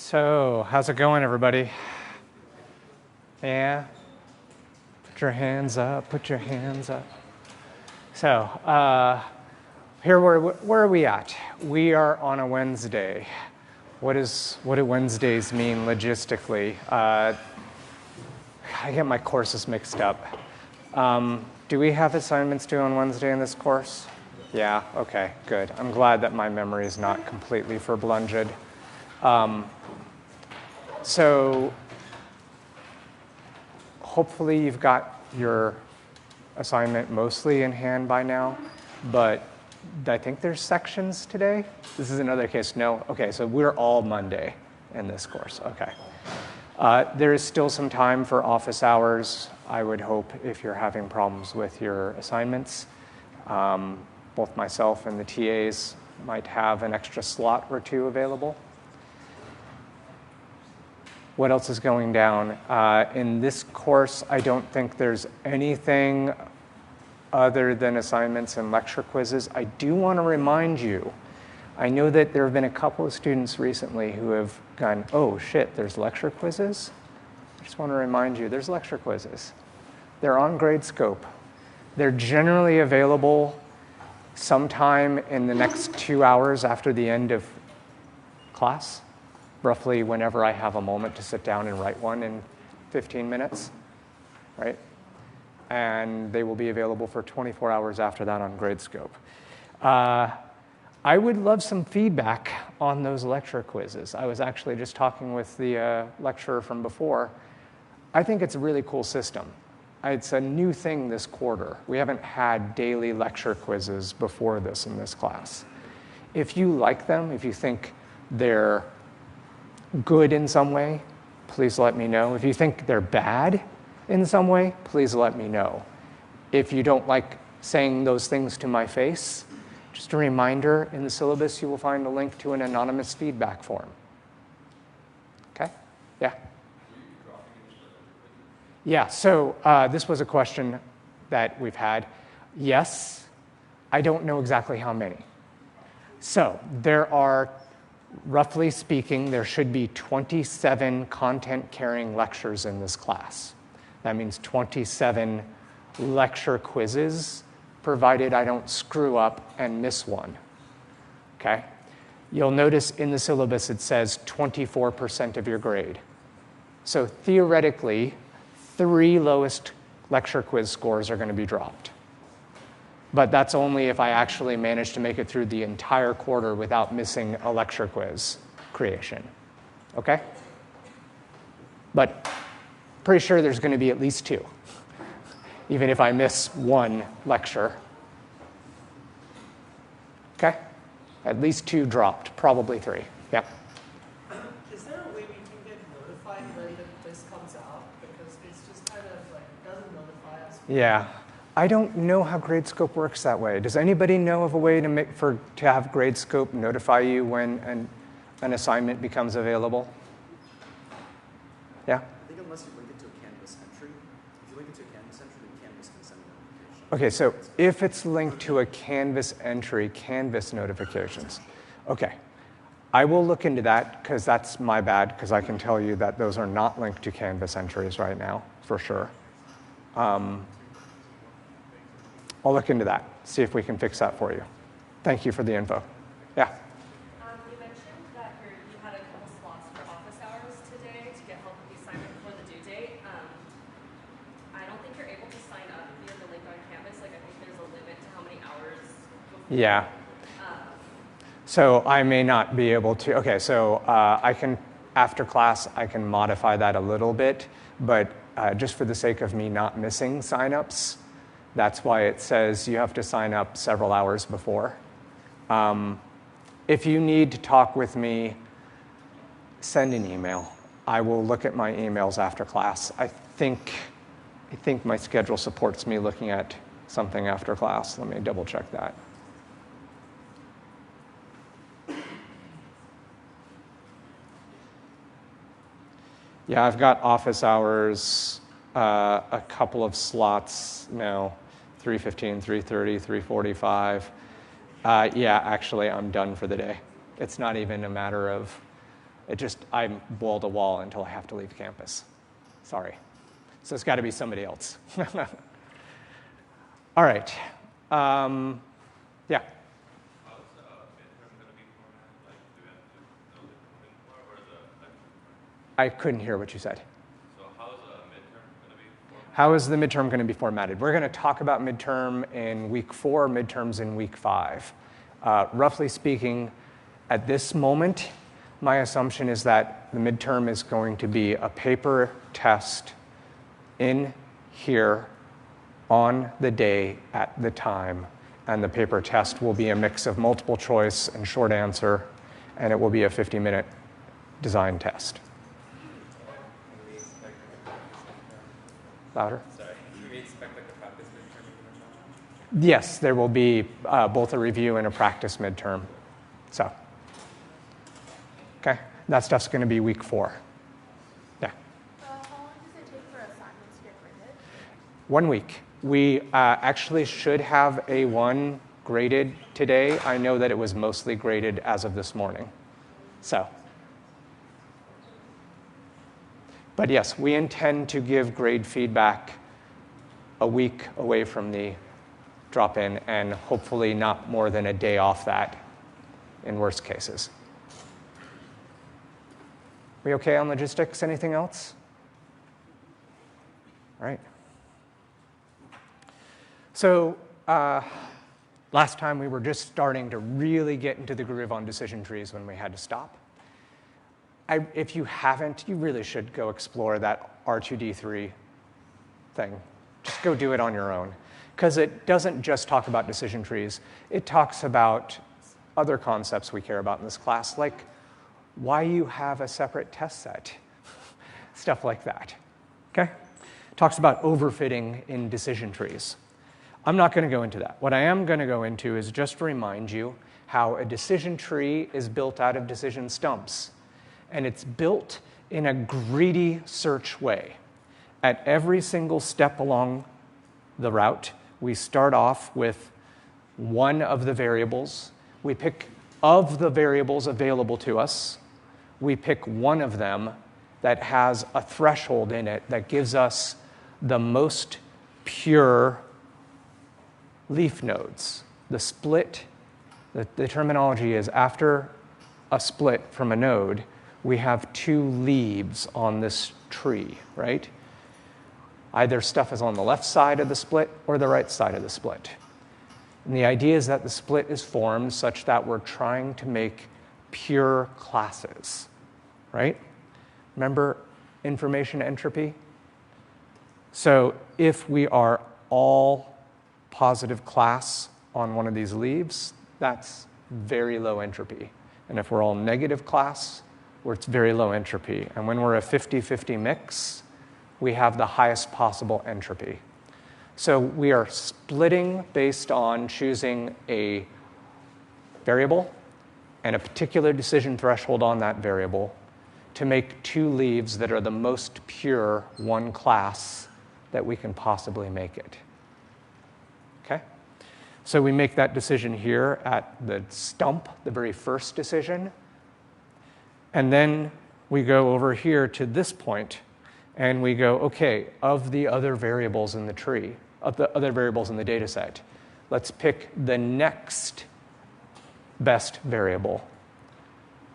So, how's it going, everybody? Yeah? Put your hands up, put your hands up. So, where are we at? We are on a Wednesday. What do Wednesdays mean logistically? I get my courses mixed up. Do we have assignments due on Wednesday in this course? Yeah, okay, good. I'm glad that my memory is not completely verblunged. So hopefully you've got your assignment mostly in hand by now, but I think there's sections today. This is another case, no? Okay, so we're all Monday in this course, okay. There is still some time for office hours, I would hope, if you're having problems with your assignments. Both myself and the TAs might have an extra slot or two available. What else is going down? In this course, I don't think there's anything other than assignments and lecture quizzes. I do want to remind you, I know that there have been a couple of students recently who have gone, oh shit, there's lecture quizzes? I just want to remind you, there's lecture quizzes. They're on Gradescope. They're generally available sometime in the next 2 hours after the end of class. Roughly whenever I have a moment to sit down and write one in 15 minutes, right? And they will be available for 24 hours after that on Gradescope. I would love some feedback on those lecture quizzes. I was actually just talking with the lecturer from before. I think it's a really cool system. It's a new thing this quarter. We haven't had daily lecture quizzes before this in this class. If you like them, if you think they're good in some way, please let me know. If you think they're bad in some way, please let me know. If you don't like saying those things to my face, just a reminder, in the syllabus you will find a link to an anonymous feedback form. Okay? Yeah? Yeah, so this was a question that we've had. Yes, I don't know exactly how many. So there are, roughly speaking, there should be 27 content-carrying lectures in this class. That means 27 lecture quizzes, provided I don't screw up and miss one. Okay? You'll notice in the syllabus it says 24% of your grade. So theoretically, 3 lowest lecture quiz scores are going to be dropped. But that's only if I actually manage to make it through the entire quarter without missing a lecture quiz creation. Okay? But pretty sure there's going to be at least 2, even if I miss one lecture. Okay? At least 2 dropped, probably 3. Yep. Is there a way we can get notified when the quiz comes out? Because it's just kind of like, it doesn't notify us. Yeah. I don't know how Gradescope works that way. Does anybody know of a way to have Gradescope notify you when an assignment becomes available? Yeah? I think unless you link it to a Canvas entry. If you link it to a Canvas entry, then Canvas can send a notification. Okay, so if it's linked to a Canvas entry, Canvas notifications. Okay. I will look into that, because that's my bad, because I can tell you that those are not linked to Canvas entries right now, for sure. I'll look into that, see if we can fix that for you. Thank you for the info. Yeah? You mentioned that you had a couple slots for office hours today to get help with the assignment before the due date. I don't think you're able to sign up via the link on Canvas. Like, I think there's a limit to how many hours before. Yeah. So I may not be able to. Okay, so I can, after class, I can modify that a little bit, but just for the sake of me not missing signups, that's why it says you have to sign up several hours before. If you need to talk with me, send an email. I will look at my emails after class. I think my schedule supports me looking at something after class. Let me double check that. Yeah, I've got office hours, a couple of slots now. 3:15, 3:30, 3:45. Yeah, actually, I'm done for the day. It's not even a matter of I'm wall to wall until I have to leave campus. Sorry. So it's got to be somebody else. All right. Yeah. How's the midterm going to be formatted? Like, do we have to know the coding for or the lecture? I couldn't hear what you said. So how's the midterm going to be formatted? How is the midterm going to be formatted? We're going to talk about midterm in week 4, midterms in week 5. Roughly speaking, at this moment, my assumption is that the midterm is going to be a paper test in here on the day at the time, and the paper test will be a mix of multiple choice and short answer, and it will be a 50-minute design test. Louder? Sorry, can we expect like a practice midterm? Yes, there will be both a review and a practice midterm. So, okay, that stuff's going to be week 4. Yeah. How long does it take for assignments to get graded? 1 week. We actually should have A1 graded today. I know that it was mostly graded as of this morning. So, but yes, we intend to give grade feedback a week away from the drop-in, and hopefully not more than a day off that in worst cases. We okay on logistics? Anything else? All right. So last time we were just starting to really get into the groove on decision trees when we had to stop. If you haven't, you really should go explore that R2D3 thing. Just go do it on your own. Because it doesn't just talk about decision trees. It talks about other concepts we care about in this class, like why you have a separate test set, stuff like that. Okay? Talks about overfitting in decision trees. I'm not going to go into that. What I am going to go into is just to remind you how a decision tree is built out of decision stumps. And it's built in a greedy search way. At every single step along the route, we start off with one of the variables. We pick of the variables available to us. We pick one of them that has a threshold in it that gives us the most pure leaf nodes. The split, the terminology is after a split from a node, we have 2 leaves on this tree, right? Either stuff is on the left side of the split or the right side of the split. And the idea is that the split is formed such that we're trying to make pure classes, right? Remember information entropy? So if we are all positive class on one of these leaves, that's very low entropy. And if we're all negative class, it's very low entropy. And when we're a 50-50 mix, we have the highest possible entropy. So we are splitting based on choosing a variable and a particular decision threshold on that variable to make 2 leaves that are the most pure one class that we can possibly make it. Okay? So we make that decision here at the stump, the very first decision. And then we go over here to this point, and we go, okay, of the other variables in the tree, of the other variables in the data set, let's pick the next best variable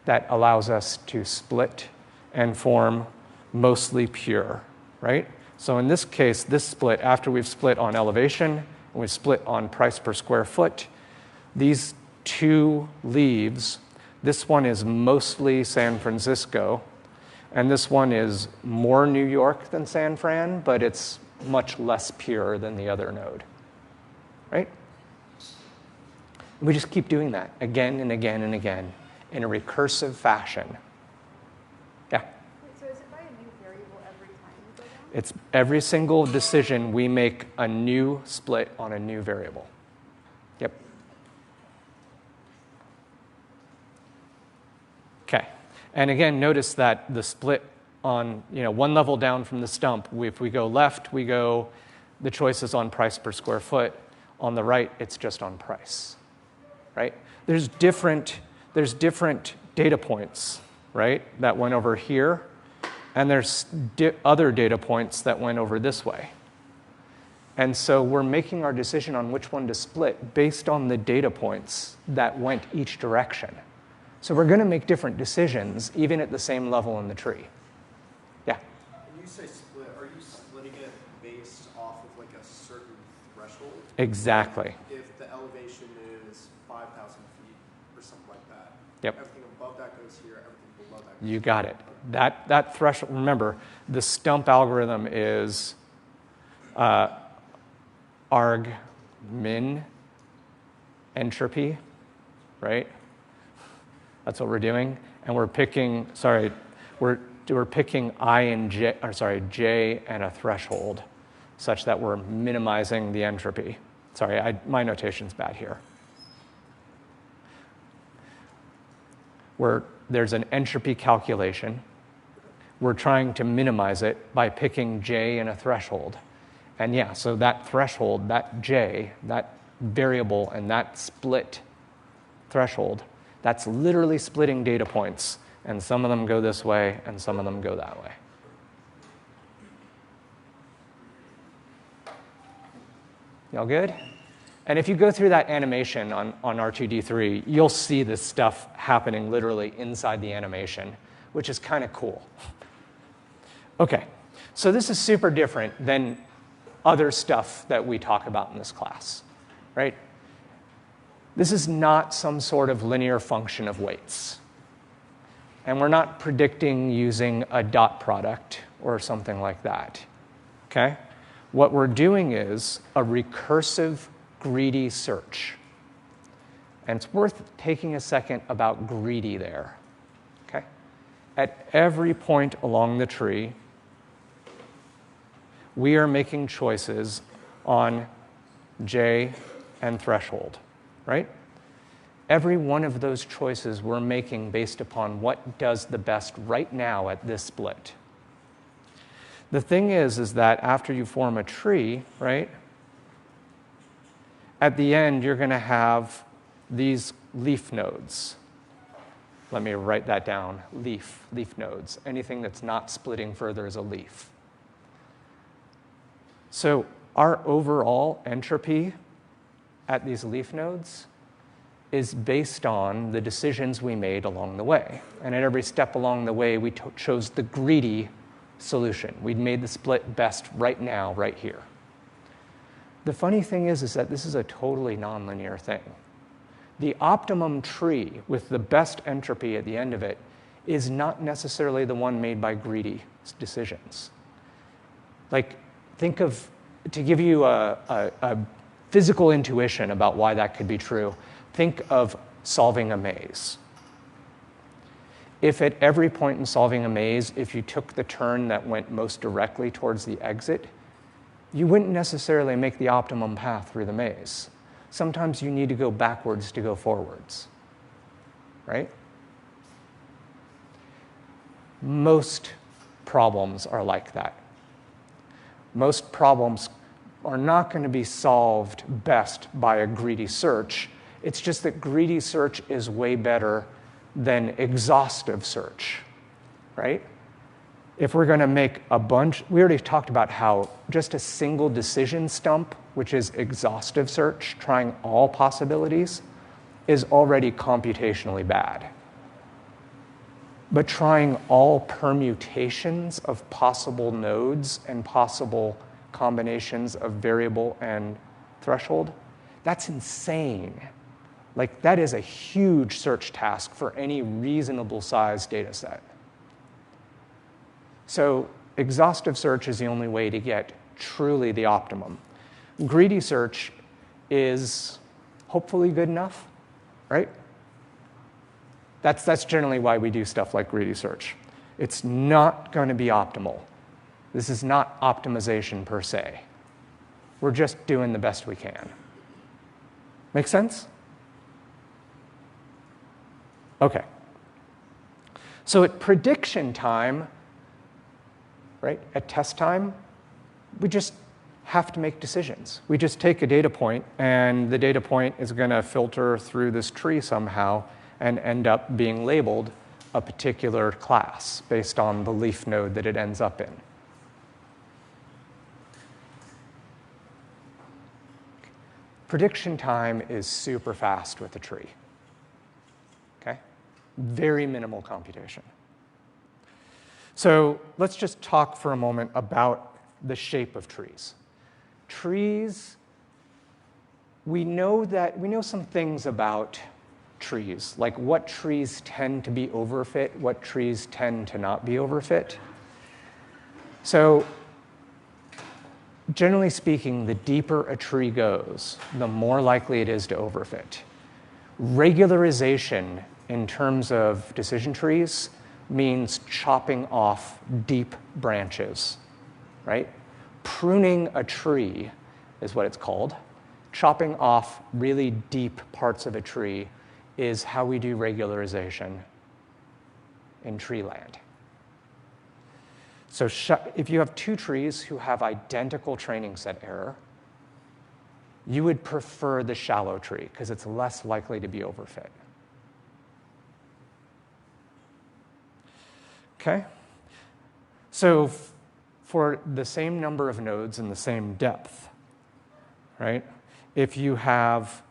that allows us to split and form mostly pure, right? So in this case, this split, after we've split on elevation, and we've split on price per square foot, these 2 leaves, this one is mostly San Francisco, and this one is more New York than San Fran, but it's much less pure than the other node, right? We just keep doing that again and again and again in a recursive fashion. Yeah? Wait, so is it by a new variable every time you go down? It's every single decision we make a new split on a new variable. Yep. Okay. And again, notice that the split on, one level down from the stump, if we go left, the choice is on price per square foot. On the right, it's just on price, right? There's different data points right, that went over here, and there's other data points that went over this way. And so we're making our decision on which one to split based on the data points that went each direction. So we're going to make different decisions, even at the same level in the tree. Yeah? When you say split, are you splitting it based off of like a certain threshold? Exactly. If the elevation is 5,000 feet or something like that, Yep. everything above that goes here, everything below that goes You got it. That threshold, remember, the stump algorithm is arg min entropy, right? That's what we're doing. And we're picking, we're picking I and J, or sorry, J and a threshold such that we're minimizing the entropy. Sorry, my notation's bad here. There's an entropy calculation. We're trying to minimize it by picking J and a threshold. And yeah, so that threshold, that J, that variable, and that split threshold, that's literally splitting data points. And some of them go this way, and some of them go that way. Y'all good? And if you go through that animation on R2D3, you'll see this stuff happening literally inside the animation, which is kind of cool. Okay, so this is super different than other stuff that we talk about in this class, right? This is not some sort of linear function of weights. And we're not predicting using a dot product or something like that, okay? What we're doing is a recursive greedy search. And it's worth taking a second about greedy there, okay? At every point along the tree, we are making choices on J and threshold, right? Every one of those choices we're making based upon what does the best right now at this split. The thing is that after you form a tree, right, at the end you're going to have these leaf nodes. Let me write that down, leaf nodes. Anything that's not splitting further is a leaf. So our overall entropy at these leaf nodes is based on the decisions we made along the way. And at every step along the way, we chose the greedy solution. We'd made the split best right now, right here. The funny thing is that this is a totally nonlinear thing. The optimum tree with the best entropy at the end of it is not necessarily the one made by greedy decisions. Like, think of, to give you a physical intuition about why that could be true, think of solving a maze. If at every point in solving a maze, if you took the turn that went most directly towards the exit, you wouldn't necessarily make the optimum path through the maze. Sometimes you need to go backwards to go forwards, right? Most problems are like that. Most problems are not going to be solved best by a greedy search. It's just that greedy search is way better than exhaustive search, right? If we're going to make a bunch, we already talked about how just a single decision stump, which is exhaustive search, trying all possibilities, is already computationally bad. But trying all permutations of possible nodes and possible combinations of variable and threshold, that's insane. Like, that is a huge search task for any reasonable sized data set. So exhaustive search is the only way to get truly the optimum. Greedy search is hopefully good enough, right? That's generally why we do stuff like greedy search. It's not going to be optimal. This is not optimization per se. We're just doing the best we can. Make sense? Okay. So at prediction time, right, at test time, we just have to make decisions. We just take a data point, and the data point is going to filter through this tree somehow and end up being labeled a particular class based on the leaf node that it ends up in. Prediction time is super fast with a tree. Okay? Very minimal computation. So let's just talk for a moment about the shape of trees. Trees, we know some things about trees, like what trees tend to be overfit, what trees tend to not be overfit. So generally speaking, the deeper a tree goes, the more likely it is to overfit. Regularization in terms of decision trees means chopping off deep branches, right? Pruning a tree is what it's called. Chopping off really deep parts of a tree is how we do regularization in tree land. So if you have two trees who have identical training set error, you would prefer the shallow tree because it's less likely to be overfit. Okay? So for the same number of nodes and the same depth, right? If you have,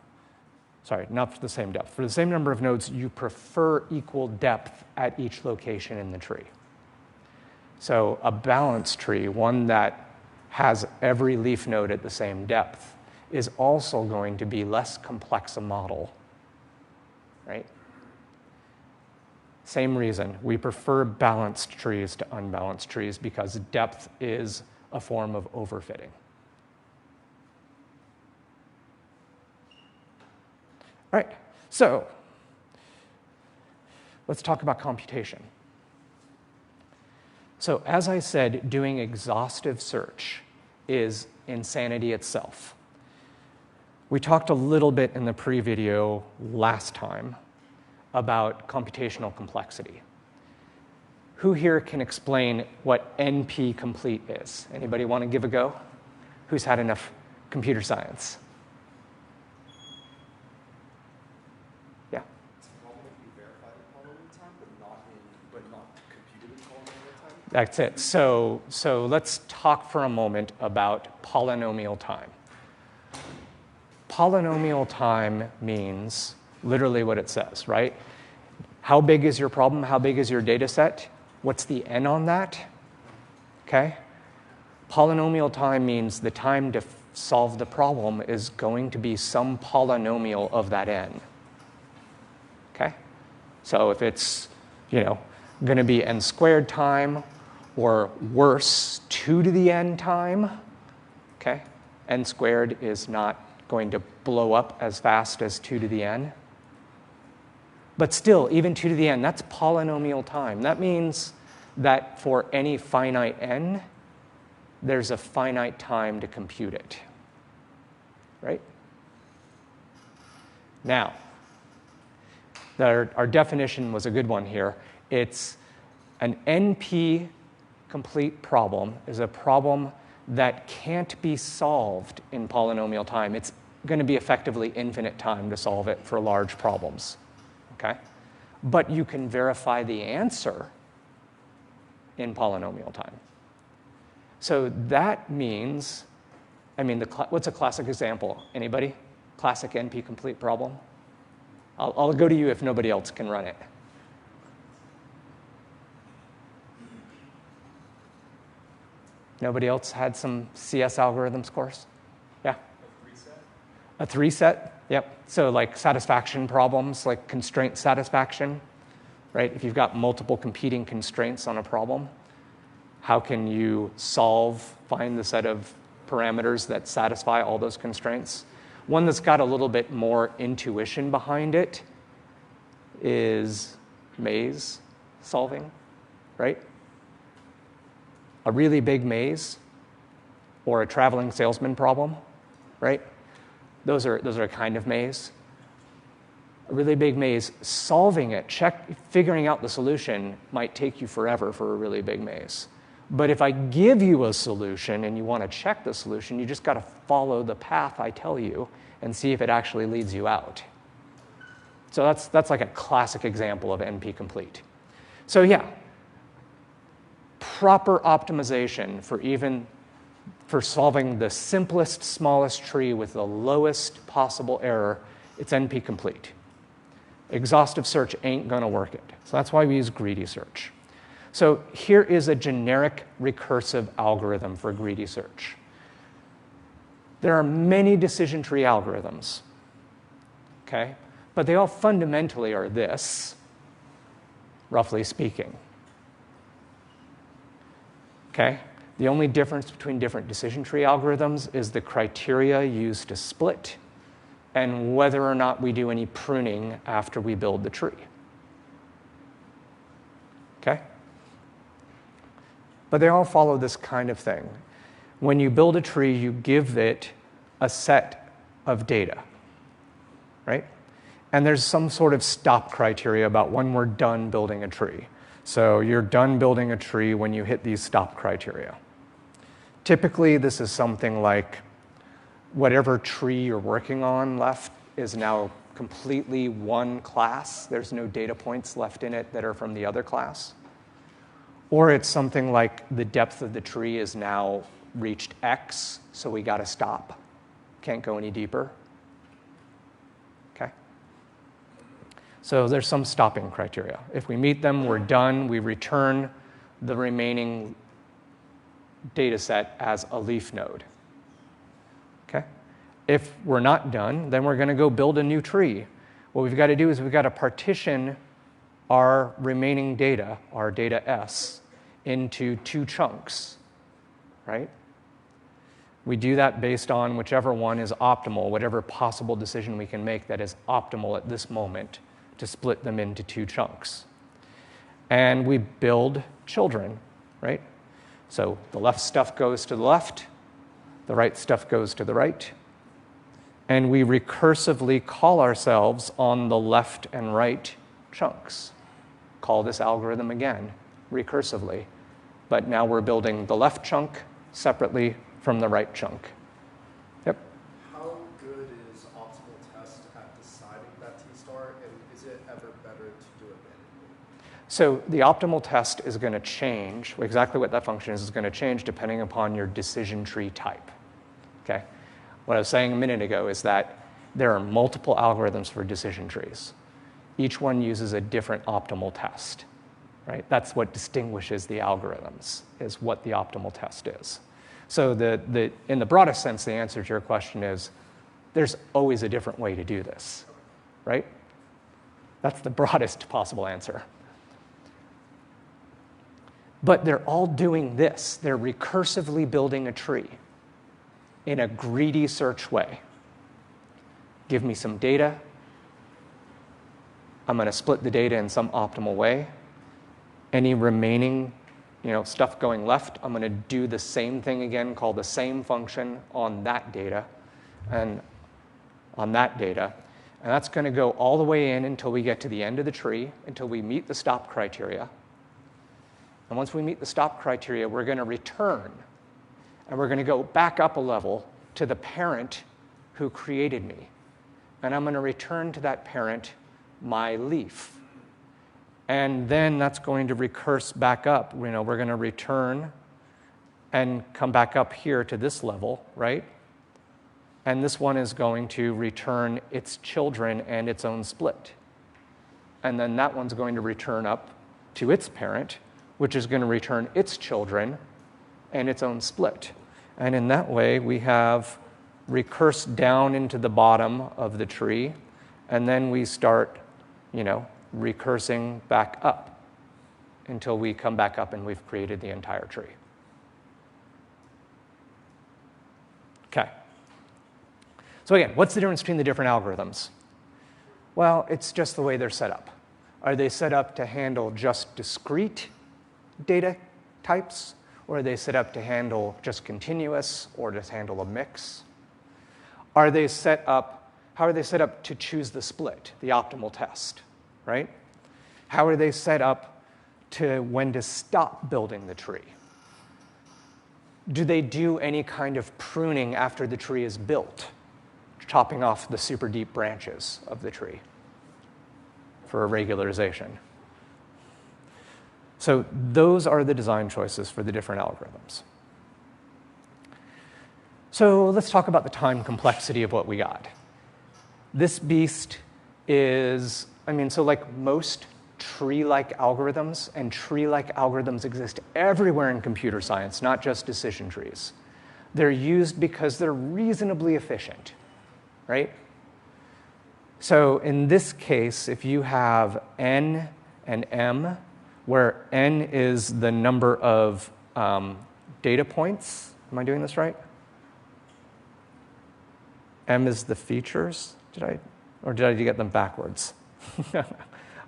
sorry, not for the same depth. For the same number of nodes, you prefer equal depth at each location in the tree. So a balanced tree, one that has every leaf node at the same depth, is also going to be less complex a model, right? Same reason, we prefer balanced trees to unbalanced trees because depth is a form of overfitting. All right, so let's talk about computation. So as I said, doing exhaustive search is insanity itself. We talked a little bit in the pre-video last time about computational complexity. Who here can explain what NP complete is? Anybody want to give a go? Who's had enough computer science? Yeah. It's a problem if you verify the polynomial time, but not computed in polynomial time. That's it. So let's talk for a moment about polynomial time. Polynomial time means literally what it says, right? How big is your problem? How big is your data set? What's the n on that? Okay? Polynomial time means the time to solve the problem is going to be some polynomial of that n. Okay? So if it's, going to be n squared time, or worse, 2 to the n time, okay? N squared is not going to blow up as fast as 2 to the n. But still, even 2 to the n, that's polynomial time. That means that for any finite n, there's a finite time to compute it, right? Now, our definition was a good one here. It's an NP complete problem is a problem that can't be solved in polynomial time. It's going to be effectively infinite time to solve it for large problems, okay? But you can verify the answer in polynomial time. So that means, what's a classic example? Anybody? Classic NP complete problem? I'll go to you if nobody else can run it. Nobody else had some CS algorithms course? Yeah? A 3-set? Yep. So like satisfaction problems, like constraint satisfaction, right? If you've got multiple competing constraints on a problem, how can you find the set of parameters that satisfy all those constraints? One that's got a little bit more intuition behind it is maze solving, right? A really big maze or a traveling salesman problem, right? Those are a kind of maze. A really big maze, solving it, figuring out the solution might take you forever for a really big maze. But if I give you a solution and you want to check the solution, you just got to follow the path I tell you and see if it actually leads you out. So that's like a classic example of NP complete. So yeah, proper optimization for solving the simplest, smallest tree with the lowest possible error, it's NP complete. Exhaustive search ain't going to work it. So that's why we use greedy search. So here is a generic recursive algorithm for greedy search. There are many decision tree algorithms, okay? But they all fundamentally are this, roughly speaking. Okay? The only difference between different decision tree algorithms is the criteria used to split and whether or not we do any pruning after we build the tree. Okay? But they all follow this kind of thing. When you build a tree, you give it a set of data, right? And there's some sort of stop criteria about when we're done building a tree. So you're done building a tree when you hit these stop criteria. Typically, this is something like whatever tree you're working on left is now completely one class. There's no data points left in it that are from the other class. Or it's something like the depth of the tree is now reached X, so we got to stop. Can't go any deeper. Okay? So there's some stopping criteria. If we meet them, we're done. We return the remaining data set as a leaf node. Okay? If we're not done, then we're going to go build a new tree. What we've got to do is we've got to partition our remaining data, our data S, into two chunks, right? We do that based on whichever one is optimal, whatever possible decision we can make that is optimal at this moment to split them into two chunks. And we build children, right? So the left stuff goes to the left, the right stuff goes to the right, and we recursively call ourselves on the left and right chunks. Call this algorithm again, recursively. But now we're building the left chunk separately from the right chunk. Yep. How good is optimal test at deciding that T-star, and is it ever better to do it manually? So the optimal test is going to change. Exactly what that function is going to change depending upon your decision tree type. Okay? What I was saying a minute ago is that there are multiple algorithms for decision trees. Each one uses a different optimal test. Right? That's what distinguishes the algorithms, is what the optimal test is. So in the broadest sense, the answer to your question is there's always a different way to do this, right? That's the broadest possible answer. But they're all doing this. They're recursively building a tree in a greedy search way. Give me some data. I'm going to split the data in some optimal way. Any remaining stuff going left, I'm going to do the same thing again, call the same function on that data and on that data. And that's going to go all the way in until we get to the end of the tree, until we meet the stop criteria. And once we meet the stop criteria, we're going to return. And we're going to go back up a level to the parent who created me. And I'm going to return to that parent my leaf. And then that's going to recurse back up. We're going to return and come back up here to this level, right? And this one is going to return its children and its own split. And then that one's going to return up to its parent, which is going to return its children and its own split. And in that way, we have recursed down into the bottom of the tree, and then we start, recursing back up until we come back up and we've created the entire tree. Okay. So again, what's the difference between the different algorithms? Well, it's just the way they're set up. Are they set up to handle just discrete data types, or are they set up to handle just continuous, or just handle a mix? How are they set up to choose the split, the optimal test? Right? How are they set up to when to stop building the tree? Do they do any kind of pruning after the tree is built, chopping off the super deep branches of the tree for a regularization? So those are the design choices for the different algorithms. So let's talk about the time complexity of what we got. This beast is, so like most tree-like algorithms, and tree-like algorithms exist everywhere in computer science, not just decision trees. They're used because they're reasonably efficient, right? So in this case, if you have n and m, where n is the number of data points, am I doing this right? M is the features, did I get them backwards?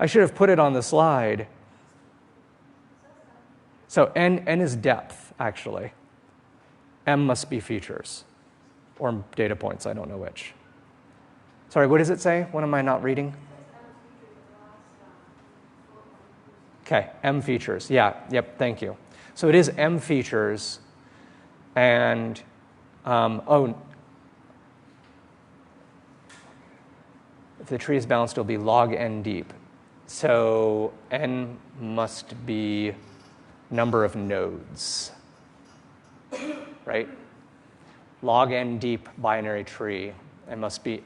I should have put it on the slide. So n is depth, actually. M must be features, or data points, I don't know which. Sorry, what does it say? What am I not reading? Okay, M features, yeah, yep, thank you. So it is M features, and, if the tree is balanced, it'll be log n deep. So n must be number of nodes, right? Log n deep binary tree, n must be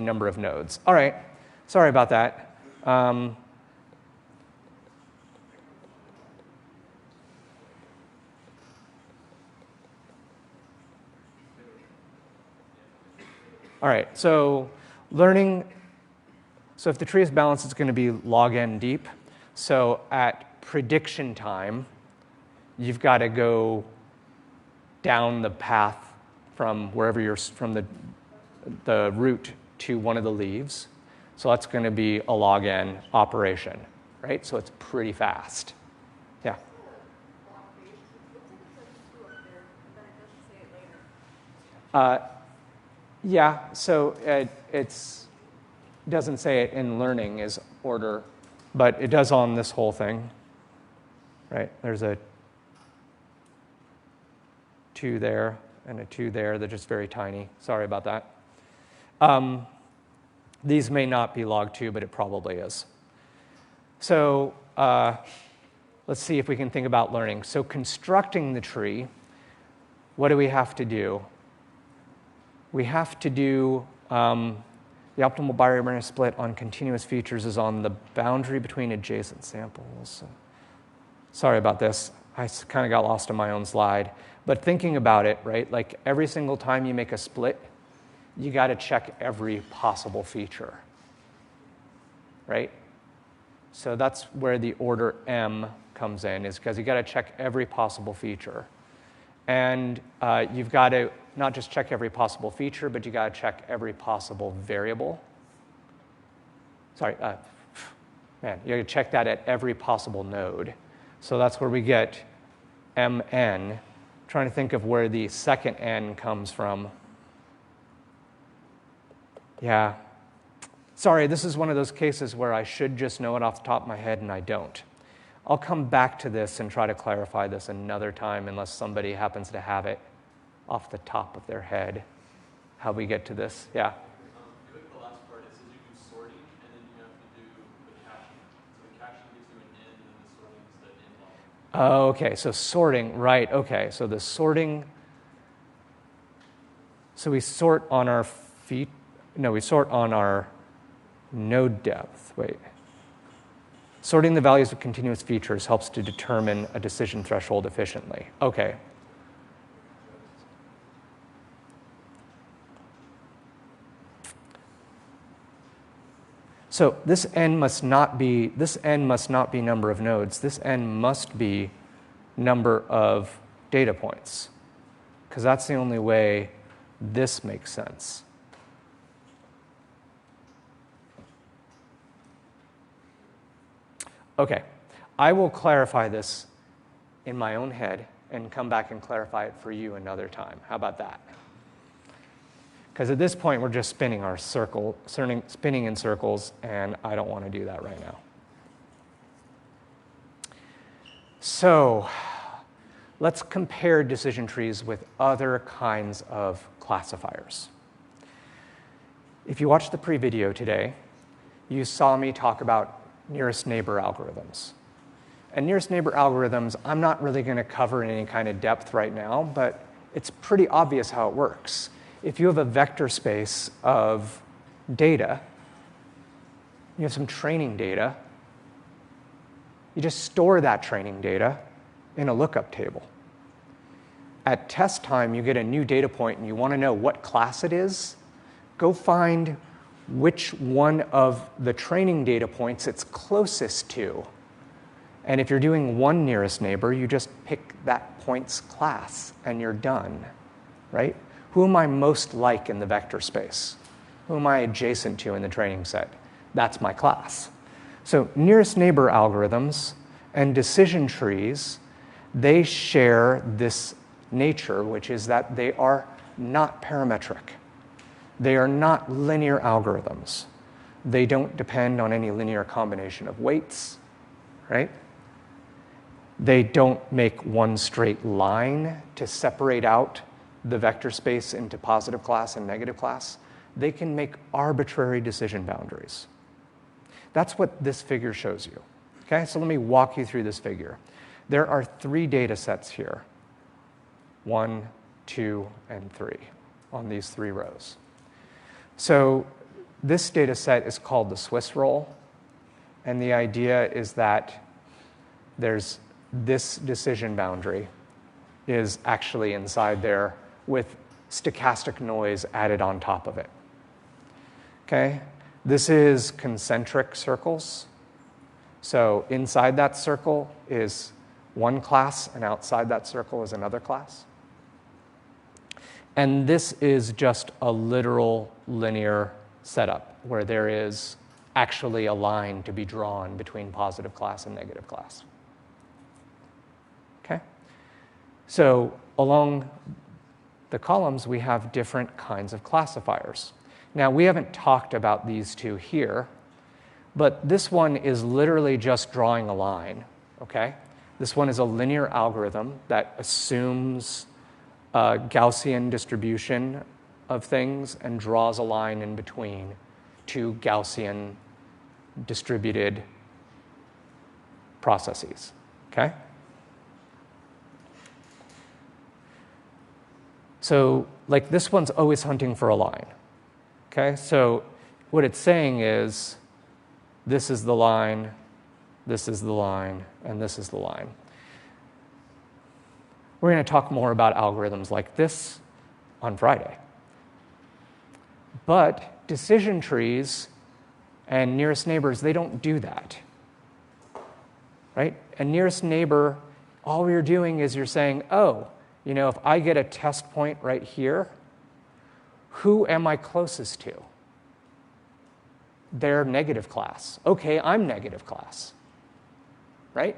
number of nodes. All right, sorry about that. All right, so learning. So if the tree is balanced, it's going to be log n deep. So at prediction time, you've got to go down the path from wherever you're, from the root to one of the leaves. So that's going to be a log n operation, right? So it's pretty fast. Yeah. Yeah, so it's doesn't say it in learning is order, but it does on this whole thing, right? There's a 2 there and a 2 there. They're just very tiny. Sorry about that. These may not be log 2, but it probably is. So let's see if we can think about learning. So constructing the tree, what do we have to do? We have to do the optimal binary split on continuous features is on the boundary between adjacent samples. Sorry about this. I kind of got lost in my own slide. But thinking about it, right, like every single time you make a split, you got to check every possible feature, right? So that's where the order m comes in, is because you got to check every possible feature. And you've got to not just check every possible feature, but you got to check every possible variable. Sorry, you got to check that at every possible node. So that's where we get mn. Trying to think of where the second n comes from. Yeah. Sorry, this is one of those cases where I should just know it off the top of my head, and I don't. I'll come back to this and try to clarify this another time, unless somebody happens to have it off the top of their head, how we get to this. Yeah? You look at the last part, it says you do sorting, and then you have to do the caching. So the caching gives you an n, and then the sorting is the n level. Oh, okay, so sorting, right, okay. So the sorting, so we sort on our we sort on our node depth, wait. Sorting the values of continuous features helps to determine a decision threshold efficiently. Okay. So this n must not be number of nodes. This n must be number of data points, because that's the only way this makes sense. Okay, I will clarify this in my own head and come back and clarify it for you another time. How about that? Because at this point, we're just spinning in circles, and I don't want to do that right now. So let's compare decision trees with other kinds of classifiers. If you watched the pre-video today, you saw me talk about nearest neighbor algorithms. And nearest neighbor algorithms, I'm not really going to cover in any kind of depth right now, but it's pretty obvious how it works. If you have a vector space of data, you have some training data, you just store that training data in a lookup table. At test time, you get a new data point and you want to know what class it is. Go find which one of the training data points it's closest to. And if you're doing one nearest neighbor, you just pick that point's class and you're done, right? Who am I most like in the vector space? Who am I adjacent to in the training set? That's my class. So nearest neighbor algorithms and decision trees, they share this nature, which is that they are not parametric. They are not linear algorithms. They don't depend on any linear combination of weights, right? They don't make one straight line to separate out the vector space into positive class and negative class. They can make arbitrary decision boundaries. That's what this figure shows you. Okay, so let me walk you through this figure. There are 3 data sets here, 1, 2, and 3, on these 3 rows. So this data set is called the Swiss roll, and the idea is that there's this decision boundary is actually inside there with stochastic noise added on top of it. Okay? This is concentric circles. So inside that circle is one class, and outside that circle is another class. And this is just a literal linear setup where there is actually a line to be drawn between positive class and negative class. Okay? So along the columns, we have different kinds of classifiers. Now, we haven't talked about these 2 here, but this one is literally just drawing a line, okay? This one is a linear algorithm that assumes a Gaussian distribution of things and draws a line in between 2 Gaussian distributed processes, okay? So, like, this one's always hunting for a line, okay? So what it's saying is, this is the line, this is the line, and this is the line. We're going to talk more about algorithms like this on Friday. But decision trees and nearest neighbors, they don't do that, right? A nearest neighbor, all you're doing is you're saying, oh, you know, if I get a test point right here, who am I closest to? They're negative class. Okay, I'm negative class, right?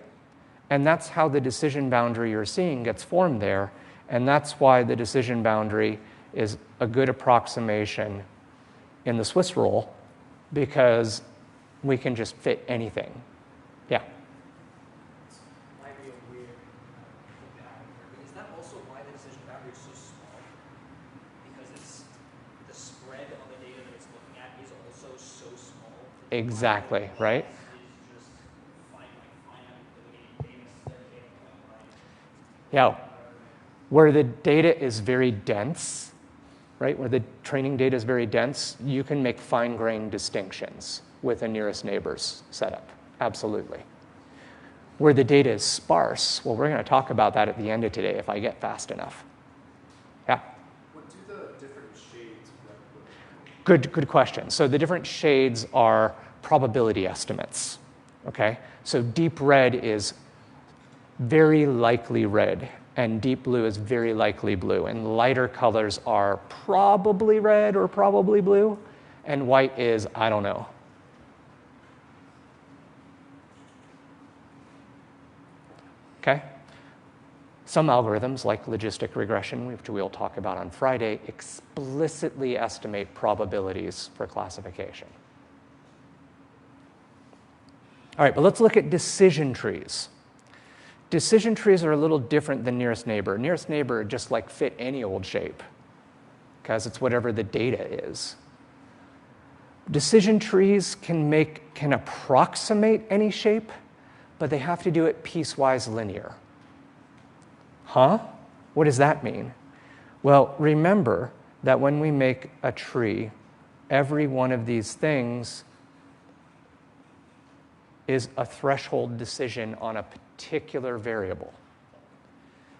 And that's how the decision boundary you're seeing gets formed there, and that's why the decision boundary is a good approximation in the Swiss roll, because we can just fit anything. Yeah? Might be a weird but is that also why the decision boundary is so small? Because it's the spread of the data that it's looking at is also so small. Exactly, right? Yeah, where the data is very dense, right? Where the training data is very dense, you can make fine-grained distinctions with a nearest neighbors setup, absolutely. Where the data is sparse, well, we're going to talk about that at the end of today if I get fast enough. Yeah? What do the different shades represent? Good question. So the different shades are probability estimates, okay? So deep red is very likely red, and deep blue is very likely blue, and lighter colors are probably red or probably blue, and white is, I don't know. Okay? Some algorithms, like logistic regression, which we'll talk about on Friday, explicitly estimate probabilities for classification. All right, but let's look at decision trees. Decision trees are a little different than nearest neighbor. Nearest neighbor just like fit any old shape because it's whatever the data is. Decision trees can approximate any shape, but they have to do it piecewise linear. Huh? What does that mean? Well, remember that when we make a tree, every one of these things is a threshold decision on a particular variable.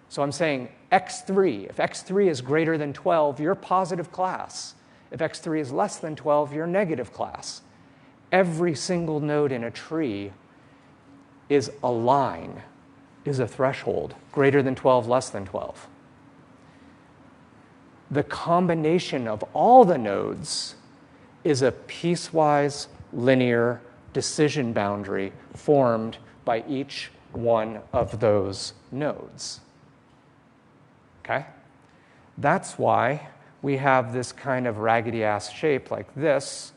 So I'm saying x3, if x3 is greater than 12, you're positive class. If x3 is less than 12, you're negative class. Every single node in a tree is a line, is a threshold, greater than 12, less than 12. The combination of all the nodes is a piecewise linear decision boundary formed by each one of those nodes. Okay? That's why we have this kind of raggedy-ass shape like this.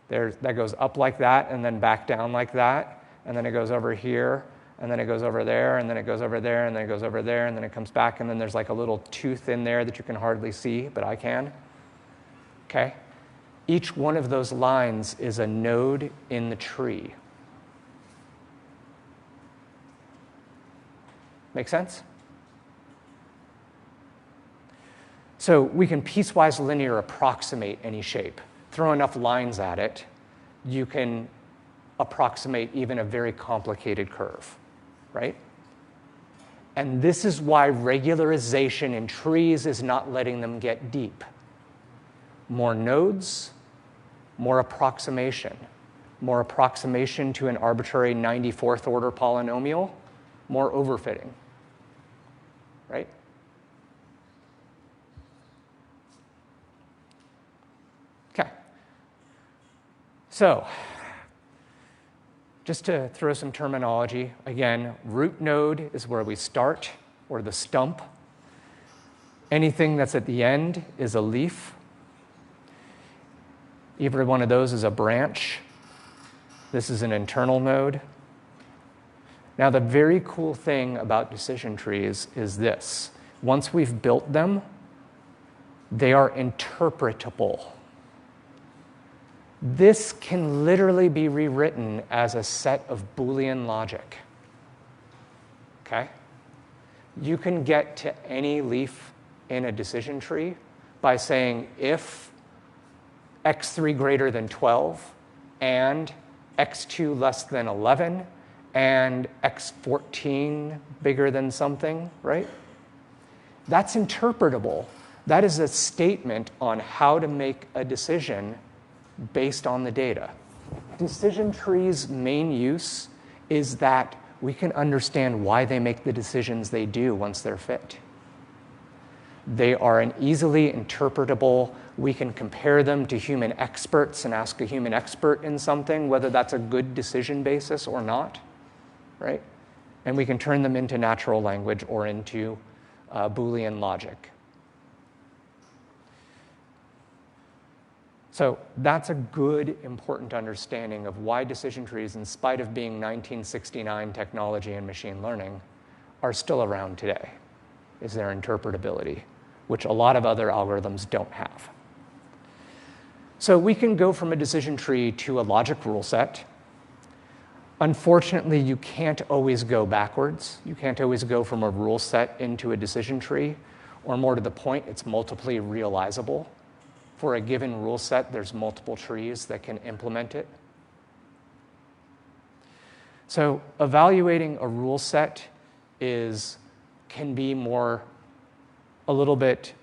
That goes up like that, and then back down like that, and then it goes over here, and then it goes over there, and then it goes over there, and then it goes over there, and then it comes back, and then there's like a little tooth in there that you can hardly see, but I can. Okay? Each one of those lines is a node in the tree. Make sense? So we can piecewise linear approximate any shape. Throw enough lines at it, you can approximate even a very complicated curve, right? And this is why regularization in trees is not letting them get deep. More nodes, more approximation. More approximation to an arbitrary 94th order polynomial, more overfitting, right? Okay. So, just to throw some terminology, again, root node is where we start, or the stump. Anything that's at the end is a leaf. Either one of those is a branch. This is an internal node. Now, the very cool thing about decision trees is this. Once we've built them, they are interpretable. This can literally be rewritten as a set of Boolean logic. Okay? You can get to any leaf in a decision tree by saying if x3 greater than 12 and x2 less than 11 and x14 bigger than something, right? That's interpretable. That is a statement on how to make a decision based on the data. Decision trees' main use is that we can understand why they make the decisions they do once they're fit. They are an easily interpretable, we can compare them to human experts and ask a human expert in something whether that's a good decision basis or not, right? And we can turn them into natural language or into Boolean logic. So that's a good, important understanding of why decision trees, in spite of being 1969 technology and machine learning, are still around today, is their interpretability, which a lot of other algorithms don't have. So we can go from a decision tree to a logic rule set. Unfortunately, you can't always go backwards. You can't always go from a rule set into a decision tree, or more to the point, it's multiply realizable. For a given rule set, there's multiple trees that can implement it. So evaluating a rule set can be a little bit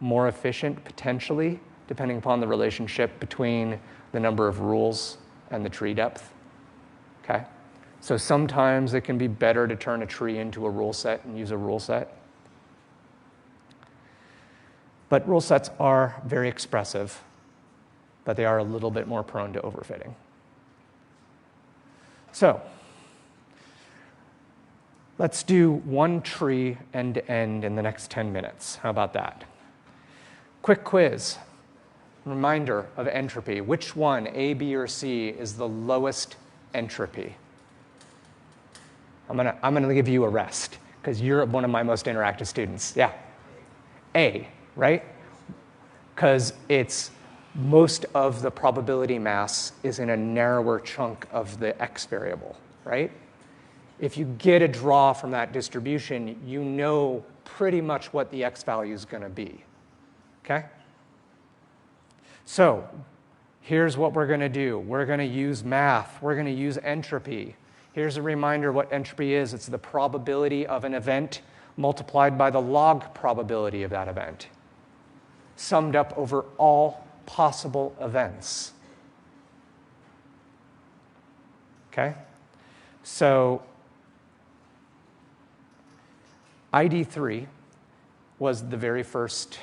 more efficient, potentially, depending upon the relationship between the number of rules and the tree depth. Okay? So sometimes it can be better to turn a tree into a rule set and use a rule set. But rule sets are very expressive, but they are a little bit more prone to overfitting. So let's do one tree end to end in the next 10 minutes. How about that? Quick quiz. Reminder of entropy. Which one, A, B, or C, is the lowest entropy? I'm gonna give you a rest, because you're one of my most interactive students. Yeah. A. Right? Because it's most of the probability mass is in a narrower chunk of the x variable, right? If you get a draw from that distribution, you know pretty much what the x value is going to be. Okay? So here's what we're going to do. We're going to use math. We're going to use entropy. Here's a reminder what entropy is. It's the probability of an event multiplied by the log probability of that event, summed up over all possible events. Okay? So ID3 was the very first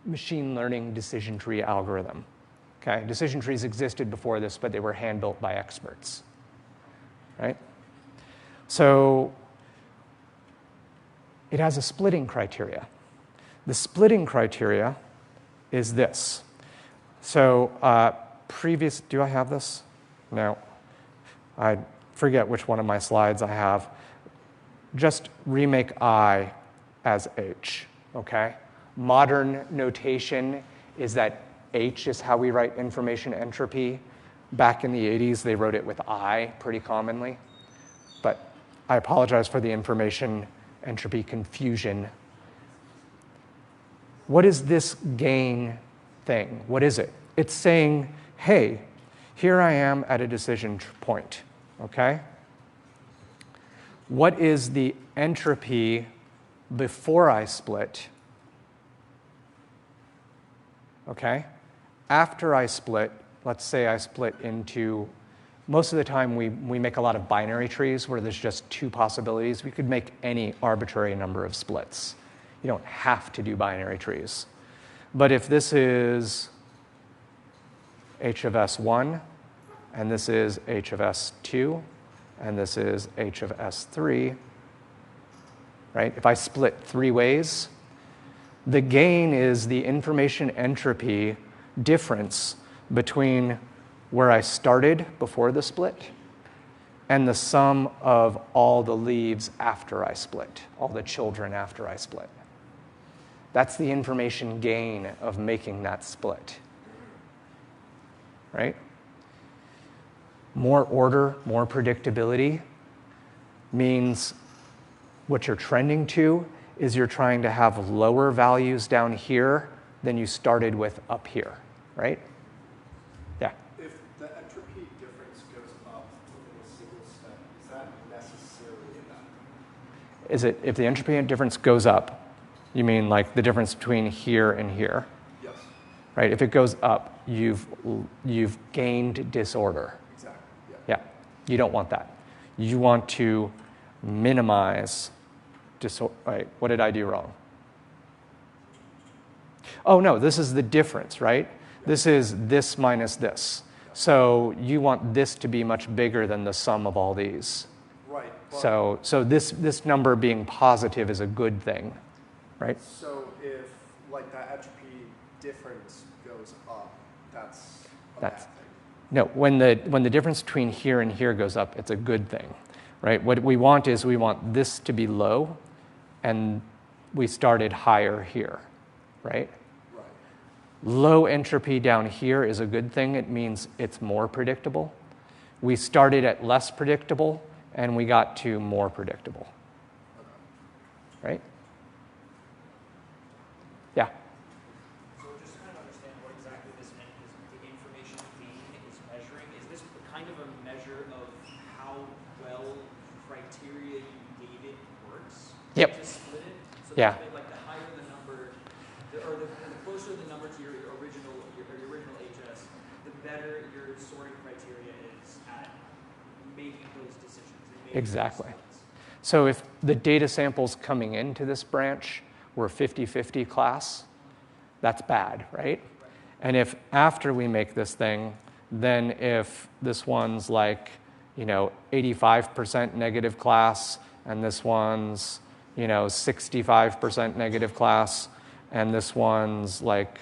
machine learning decision tree algorithm. Okay? Decision trees existed before this, but they were hand-built by experts. Right? So it has a splitting criteria. The splitting criteria is this. So do I have this? No. I forget which one of my slides I have. Just remake I as H, okay? Modern notation is that H is how we write information entropy. Back in the 80s, they wrote it with I pretty commonly. But I apologize for the information entropy confusion. What is this gain thing? What is it? It's saying, hey, here I am at a decision point, okay? What is the entropy before I split? Okay? After I split, let's say I split into, most of the time we make a lot of binary trees where there's just two possibilities. We could make any arbitrary number of splits. You don't have to do binary trees. But if this is h of s1, and this is h of s2, and this is h of s3, right? If I split three ways, the gain is the information entropy difference between where I started before the split and the sum of all the leaves after I split, all the children after I split. That's the information gain of making that split, right? More order, more predictability means what you're trending to is you're trying to have lower values down here than you started with up here, right? Yeah. If the entropy difference goes up within a single step, is that necessarily a bad thing? Is it, if the entropy difference goes up, you mean like the difference between here and here? Yes. Right? If it goes up, you've gained disorder. Exactly. Yeah. You don't want that. You want to minimize disorder. Right. What did I do wrong? Oh, no, this is the difference, right? This is this minus this. So you want this to be much bigger than the sum of all these. Right. So this number being positive is a good thing, right? So if like that entropy difference goes up, that's a That's- bad thing. No, when the difference between here and here goes up, it's a good thing, right? What we want is we want this to be low, and we started higher here, right? Right. Low entropy down here is a good thing. It means it's more predictable. We started at less predictable, and we got to more predictable, right? Yeah. So just trying to understand what exactly this meant is the information gain is measuring. Is this kind of a measure of how well criteria you gave it works? Yep. To split it? So Yeah. that like the higher the number, the closer the number to your original HS, the better your sorting criteria is at making those decisions. And making those Exactly. splits. So if the data samples coming into this branch were 50-50 class, that's bad, right? And if after we make this thing, then if this one's like, 85% negative class, and this one's, 65% negative class, and this one's like,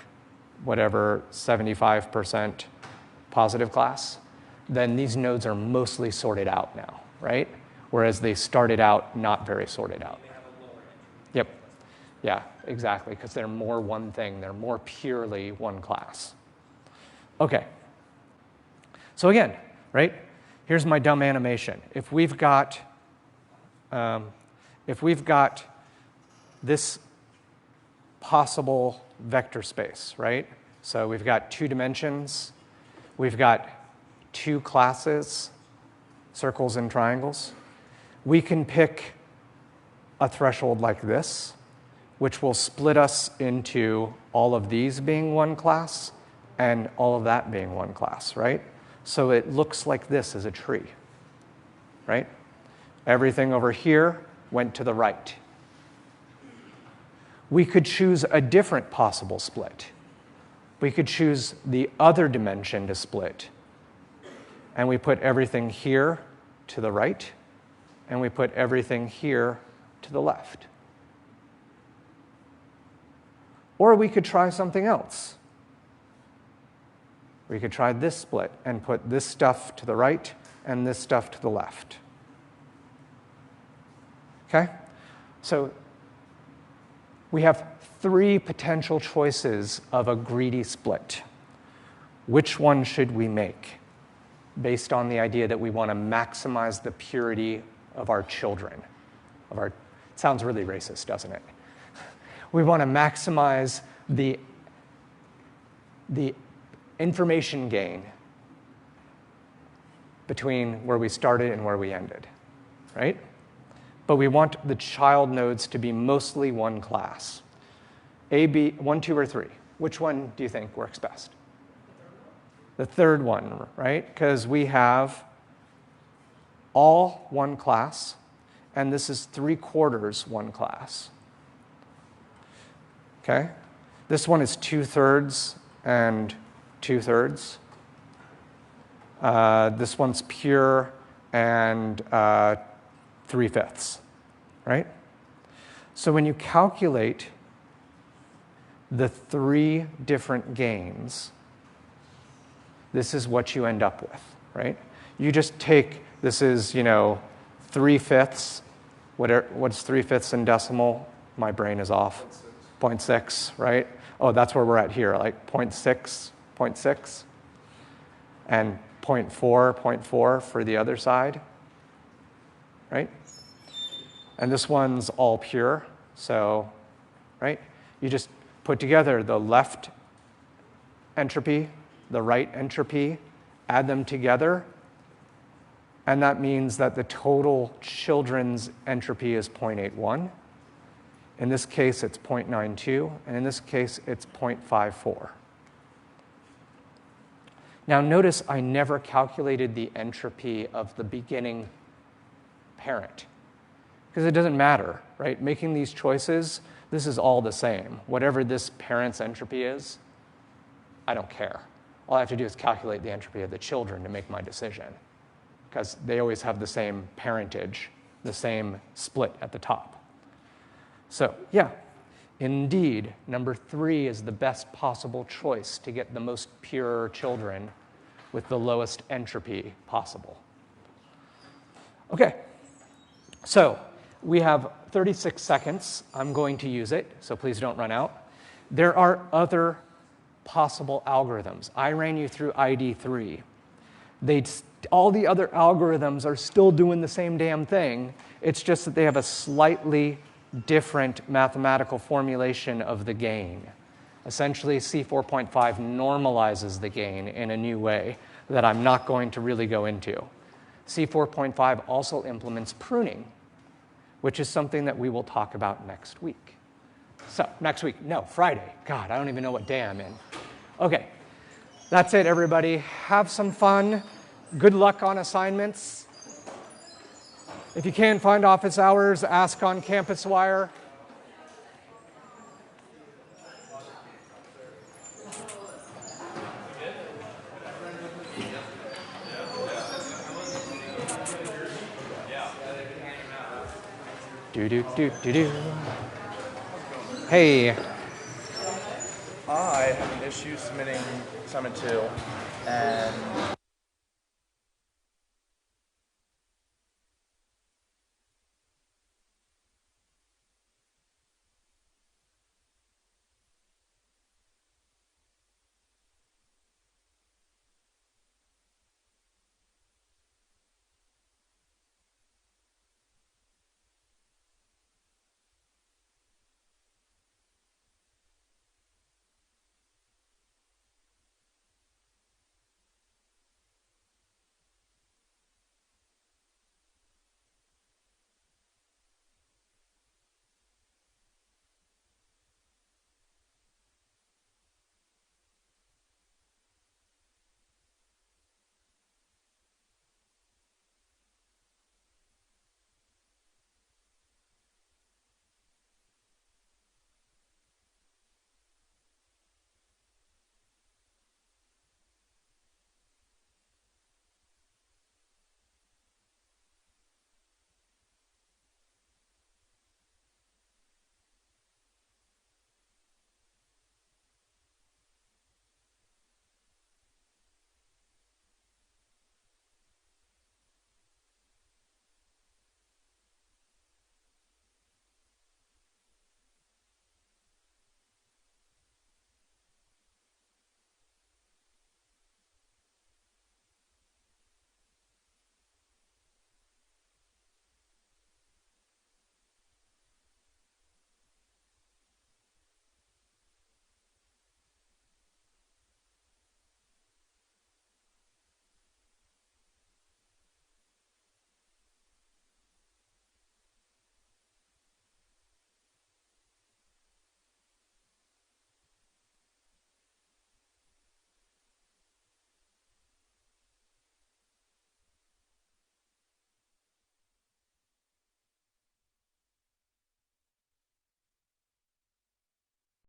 whatever, 75% positive class, then these nodes are mostly sorted out now, right? Whereas they started out not very sorted out. They have a lower entropy. Yep. Yeah, exactly, because they're more one thing. They're more purely one class. Okay. So again, right, here's my dumb animation. If we've got if we've got this possible vector space, right? So we've got 2 dimensions. We've got 2 classes, circles and triangles. We can pick a threshold like this, which will split us into all of these being one class and all of that being one class, right? So it looks like this as a tree, right? Everything over here went to the right. We could choose a different possible split. We could choose the other dimension to split. And we put everything here to the right, and we put everything here to the left. Or we could try something else. We could try this split and put this stuff to the right and this stuff to the left. Okay? So we have 3 potential choices of a greedy split. Which one should we make? Based on the idea that we want to maximize the purity of our children. It sounds really racist, doesn't it? We want to maximize the information gain between where we started and where we ended, right? But we want the child nodes to be mostly one class. A, B, 1, 2, or 3. Which one do you think works best? The third one, right? Because we have all one class, and this is 3/4 one class. Okay? This one is 2/3 and 2/3. This one's pure and 3/5, right? So when you calculate the 3 different gains, this is what you end up with, right? You just take, this is, 3/5. What's 3/5 in decimal? My brain is off. 0.6, right? Oh, that's where we're at here, like 0.6, 0.6, and 0.4 for the other side, right? And this one's all pure, so, right? You just put together the left entropy, the right entropy, add them together, and that means that the total children's entropy is 0.81. In this case, it's 0.92, and in this case, it's 0.54. Now, notice I never calculated the entropy of the beginning parent, because it doesn't matter, right? Making these choices, this is all the same. Whatever this parent's entropy is, I don't care. All I have to do is calculate the entropy of the children to make my decision, because they always have the same parentage, the same split at the top. So, yeah, indeed, number 3 is the best possible choice to get the most pure children with the lowest entropy possible. Okay, so we have 36 seconds. I'm going to use it, so please don't run out. There are other possible algorithms. I ran you through ID3. All the other algorithms are still doing the same damn thing. It's just that they have a slightly different mathematical formulation of the gain. Essentially, C4.5 normalizes the gain in a new way that I'm not going to really go into. C4.5 also implements pruning, which is something that we will talk about next week. So, next week, no, Friday. God, I don't even know what day I'm in. Okay, that's it, everybody. Have some fun. Good luck on assignments. If you can't find office hours, ask on CampusWire. Do. Hey. I have an issue submitting assignment 2, and